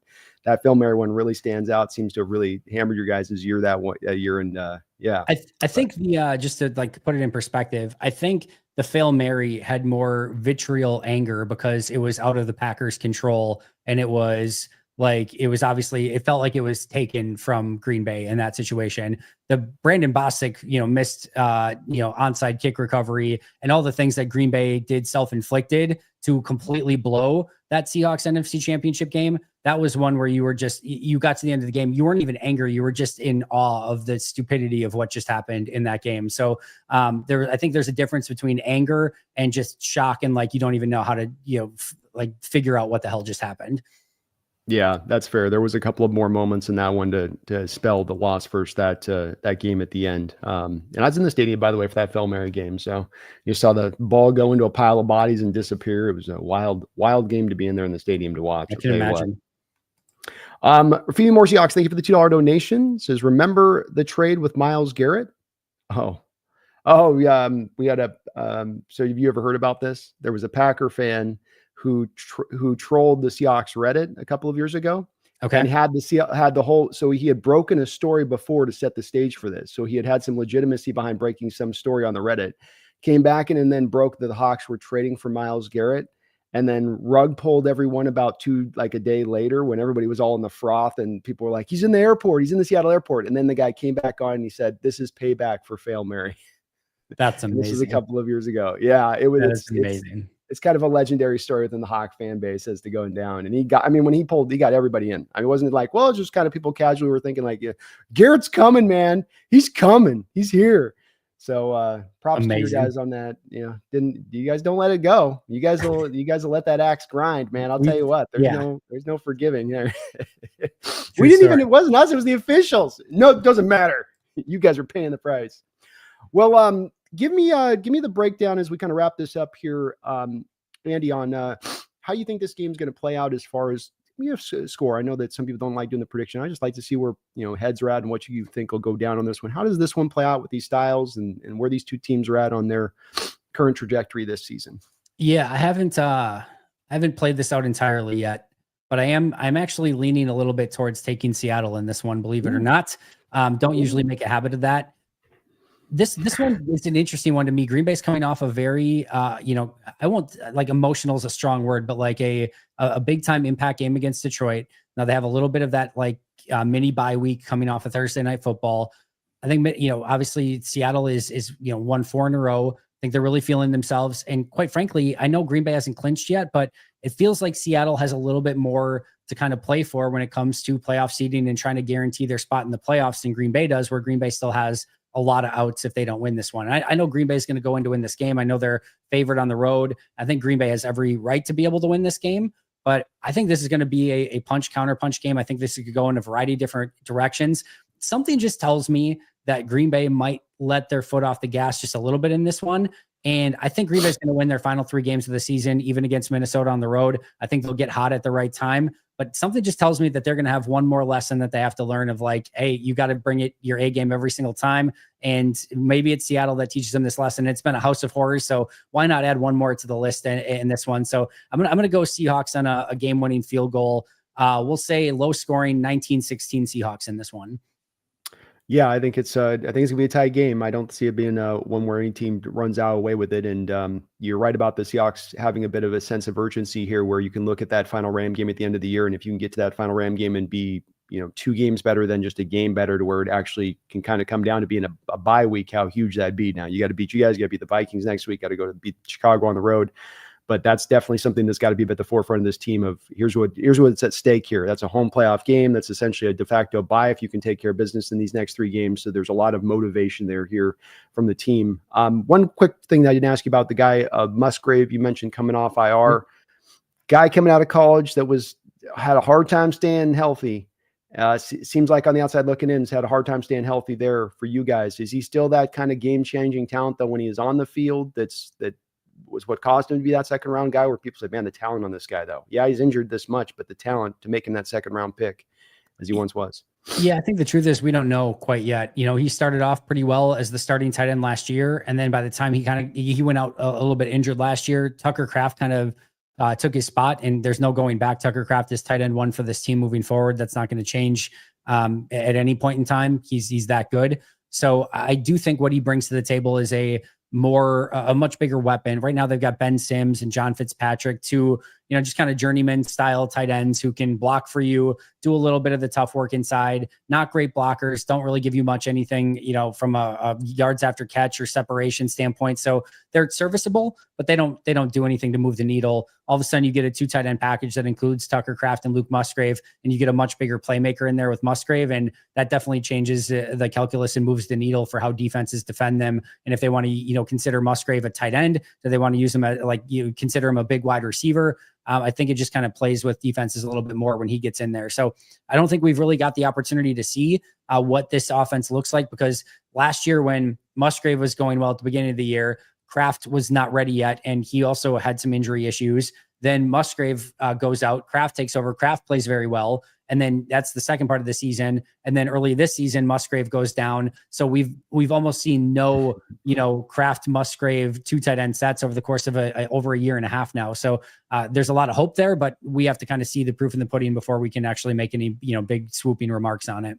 that Fail Mary one really stands out. Seems to have really hammered your guys' year that year. And I think just to put it in perspective, I think the Fail Mary had more vitriol anger because it was out of the Packers' control, and it was obviously, it felt like it was taken from Green Bay in that situation. The Brandon Bostic, missed, onside kick recovery and all the things that Green Bay did self-inflicted to completely blow that Seahawks NFC Championship game. That was one where you got to the end of the game. You weren't even angry. You were just in awe of the stupidity of what just happened in that game. So I think there's a difference between anger and just shock and you don't even know how to, figure out what the hell just happened. Yeah, that's fair. There was a couple of more moments in that one to spell the loss versus that game at the end. And I was in the stadium, by the way, for that Hail Mary game. So you saw the ball go into a pile of bodies and disappear. It was a wild game to be in there in the stadium to watch. I I'll can tell you what. imagine. A few more Seahawks. Thank you for the $2 donation. It says, remember the trade with Myles Garrett? Yeah. We had so have you ever heard about this? There was a Packer fan who trolled the Seahawks Reddit a couple of years ago. Okay. And had the whole, so he had broken a story before to set the stage for this. So he had some legitimacy behind breaking some story on the Reddit, came back in and then broke that the Hawks were trading for Myles Garrett, and then rug pulled everyone about a day later when everybody was all in the froth and people were like, he's in the airport. He's in the Seattle airport. And then the guy came back on and he said, this is payback for Hail Mary. That's amazing. This was a couple of years ago. Yeah, It's amazing. It's kind of a legendary story within the Hawk fan base as to going down. And he got everybody in. I mean, it wasn't like, well, it's just kind of people casually were thinking like, yeah, Garrett's coming, man. He's coming. He's here. So props to you guys on that. You guys don't let it go. You guys will let that axe grind, man. I'll tell you what, there's no forgiving there. It wasn't us, it was the officials. No, it doesn't matter. You guys are paying the price. Well, give me the breakdown as we kind of wrap this up here, Andy, on how you think this game is going to play out as far as score. I know that some people don't like doing the prediction. I just like to see where heads are at and what you think will go down on this one. How does this one play out with these styles and where these two teams are at on their current trajectory this season? Yeah, I haven't played this out entirely yet, but I'm actually leaning a little bit towards taking Seattle in this one, believe it or not. Don't usually make a habit of that. This one is an interesting one to me. Green Bay's coming off a very, I won't like emotional is a strong word, but like a big time impact game against Detroit. Now they have a little bit of that mini bye week coming off of Thursday Night Football. I think, obviously Seattle is won 4 in a row. I think they're really feeling themselves. And quite frankly, I know Green Bay hasn't clinched yet, but it feels like Seattle has a little bit more to kind of play for when it comes to playoff seeding and trying to guarantee their spot in the playoffs than Green Bay does, where Green Bay still has a lot of outs if they don't win this one. I know Green Bay is going to go in to win this game. I know they're favored on the road. I think Green Bay has every right to be able to win this game, but I think this is going to be a punch counter punch game. I think this could go in a variety of different directions. Something just tells me that Green Bay might let their foot off the gas just a little bit in this one. And I think Green Bay is going to win their final 3 games of the season, even against Minnesota on the road. I think they'll get hot at the right time. But something just tells me that they're going to have one more lesson that they have to learn of like, hey, you got to bring your A game every single time. And maybe it's Seattle that teaches them this lesson. It's been a house of horrors. So why not add one more to the list in this one? So I'm going to go Seahawks on a game-winning field goal. We'll say low scoring 19-16 Seahawks in this one. Yeah, I think it's going to be a tight game. I don't see it being one where any team runs out away with it. And you're right about the Seahawks having a bit of a sense of urgency here, where you can look at that final Ram game at the end of the year, and if you can get to that final Ram game and be 2 games better than just a game better, to where it actually can kind of come down to being a bye week, how huge that'd be. Now you got to beat the Vikings next week. Got to go to beat Chicago on the road. But that's definitely something that's got to be at the forefront of this team of here's what's at stake here. That's a home playoff game. That's essentially a de facto bye if you can take care of business in these next 3 games. So there's a lot of motivation here from the team. One quick thing that I didn't ask you about, the guy Musgrave you mentioned coming off IR, guy coming out of college that had a hard time staying healthy. Seems like on the outside looking in, has had a hard time staying healthy there for you guys. Is he still that kind of game-changing talent though when he is on the field? That was what caused him to be that second round guy, where people said, man, the talent on this guy though. Yeah, he's injured this much, but the talent to make him that second round pick as he once was. Yeah, I think the truth is we don't know quite yet. He started off pretty well as the starting tight end last year. And then by the time he went out a little bit injured last year, Tucker Kraft kind of took his spot, and there's no going back. Tucker Kraft is tight end 1 for this team moving forward. That's not going to change at any point in time. He's that good. So I do think what he brings to the table is a much bigger weapon. Right now they've got Ben Sims and John Fitzpatrick, 2, just kind of journeyman style tight ends who can block for you, do a little bit of the tough work inside. Not great blockers, don't really give you much anything, from a yards after catch or separation standpoint. So they're serviceable, but they don't do anything to move the needle. All of a sudden you get a 2 tight end package that includes Tucker Kraft and Luke Musgrave, and you get a much bigger playmaker in there with Musgrave. And that definitely changes the calculus and moves the needle for how defenses defend them. And if they want to, consider Musgrave a tight end, do they want to use him consider him a big wide receiver? I think it just kind of plays with defenses a little bit more when he gets in there. So I don't think we've really got the opportunity to see what this offense looks like, because last year when Musgrave was going well at the beginning of the year, Kraft was not ready yet, and he also had some injury issues. Then Musgrave goes out, Kraft takes over, Kraft plays very well. And then that's the second part of the season. And then early this season, Musgrave goes down. So we've almost seen no, Kraft Musgrave 2 tight end sets over the course of over a year and a half now. So there's a lot of hope there, but we have to kind of see the proof in the pudding before we can actually make any, big swooping remarks on it.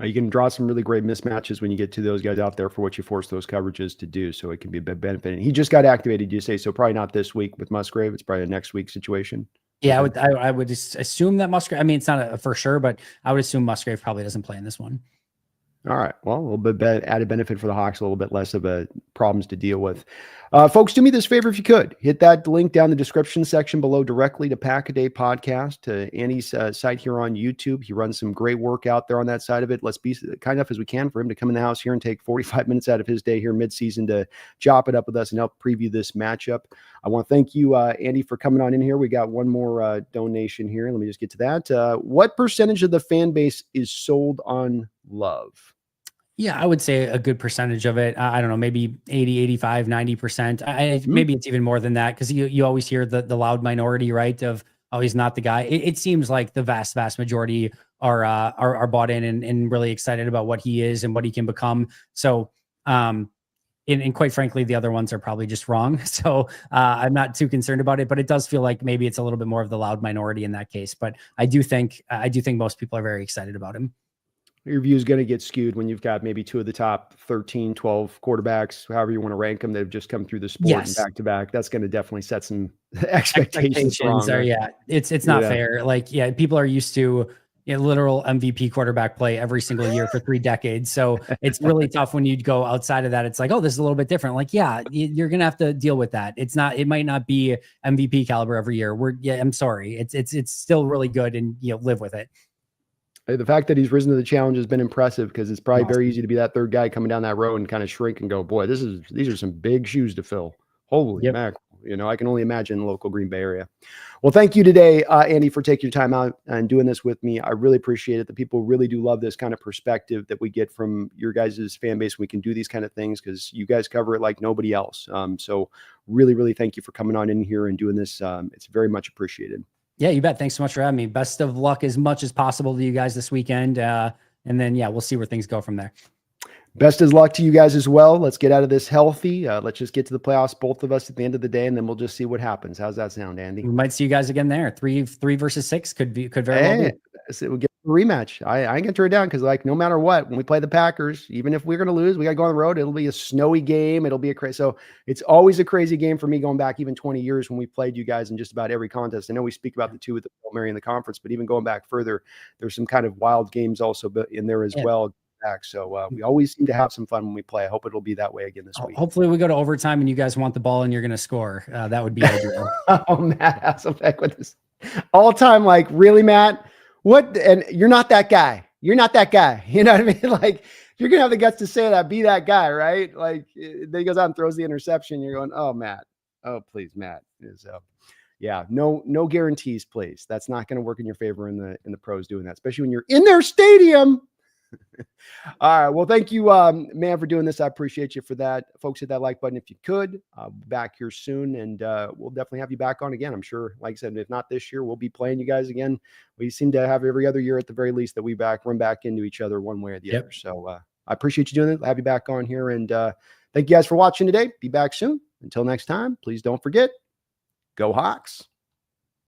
You can draw some really great mismatches when you get to those guys out there for what you force those coverages to do. So it can be a big benefit. And he just got activated, you say, so probably not this week with Musgrave. It's probably a next week situation. Yeah, I would just assume that Musgrave, I mean, it's not a for sure, but I would assume Musgrave probably doesn't play in this one. All right. Well, a little bit added benefit for the Hawks, a little bit less of a problems to deal with. Folks, do me this favor if you could. Hit that link down in the description section below directly to Pack a Day Podcast, to Andy's site here on YouTube. He runs some great work out there on that side of it. Let's be kind enough as we can for him to come in the house here and take 45 minutes out of his day here midseason to chop it up with us and help preview this matchup. I want to thank you, Andy, for coming on in here. We got one more donation here. Let me just get to that. What percentage of the fan base is sold on Love? Yeah, I would say a good percentage of it. I don't know, maybe 80, 85, 90%. Maybe it's even more than that, because you always hear the loud minority, right? Of, oh, he's not the guy. It seems like the vast majority are bought in and really excited about what he is and what he can become. So, and quite frankly, the other ones are probably just wrong. So I'm not too concerned about it, but it does feel like maybe it's a little bit more of the loud minority in that case. But I do think most people are very excited about him. Your view is going to get skewed when you've got maybe 2 of the top 13, 12 quarterbacks, however you want to rank them, that have just come through the sport and back to back. That's going to definitely set some expectations wrong. Yeah, it's not fair. Like, yeah, people are used to literal MVP quarterback play every single year for 3 decades. So it's really tough when you go outside of that. It's like, oh, this is a little bit different. Like, yeah, you're going to have to deal with that. It might not be MVP caliber every year. I'm sorry. It's still really good, and live with it. The fact that he's risen to the challenge has been impressive, because it's probably very easy to be that third guy coming down that road and kind of shrink and go, boy, these are some big shoes to fill. Holy mackerel. I can only imagine the local Green Bay area. Well, thank you today, Andy, for taking your time out and doing this with me. I really appreciate it. The people really do love this kind of perspective that we get from your guys' fan base. We can do these kind of things because you guys cover it like nobody else. So really, really thank you for coming on in here and doing this. It's very much appreciated. Yeah, you bet. Thanks so much for having me. Best of luck as much as possible to you guys this weekend. And then, we'll see where things go from there. Best of luck to you guys as well. Let's get out of this healthy. Let's just get to the playoffs, both of us, at the end of the day, and then we'll just see what happens. How's that sound, Andy? We might see you guys again there. 3 versus 6 could very well be. We'll get a rematch. I ain't gonna turn it down, because no matter what, when we play the Packers, even if we're gonna lose, we gotta go on the road. It'll be a snowy game. It'll be a crazy. So it's always a crazy game for me, going back even 20 years when we played you guys in just about every contest. I know we speak about the 2 with the Hail Mary in the conference, but even going back further, there's some kind of wild games also in there as well. So we always seem to have some fun when we play. I hope it'll be that way again this week. Hopefully we go to overtime and you guys want the ball and you're going to score. That would be ideal. Oh, Matt Hasselbeck with this all time. Like, really, Matt? What? And you're not that guy. You're not that guy. You know what I mean? Like, if you're going to have the guts to say that, be that guy, right? Like, then he goes out and throws the interception. You're going, oh, Matt. Oh, please, Matt. Yeah, no guarantees, please. That's not going to work in your favor in the pros doing that, especially when you're in their stadium. All right. Well, thank you, man, for doing this. I appreciate you for that. Folks, hit that like button if you could. I'll be back here soon, and we'll definitely have you back on again. I'm sure, like I said, if not this year, we'll be playing you guys again. We seem to have every other year at the very least that we run back into each other one way or the other. So I appreciate you doing it. I'll have you back on here, and thank you guys for watching today. Be back soon. Until next time, please don't forget, go Hawks.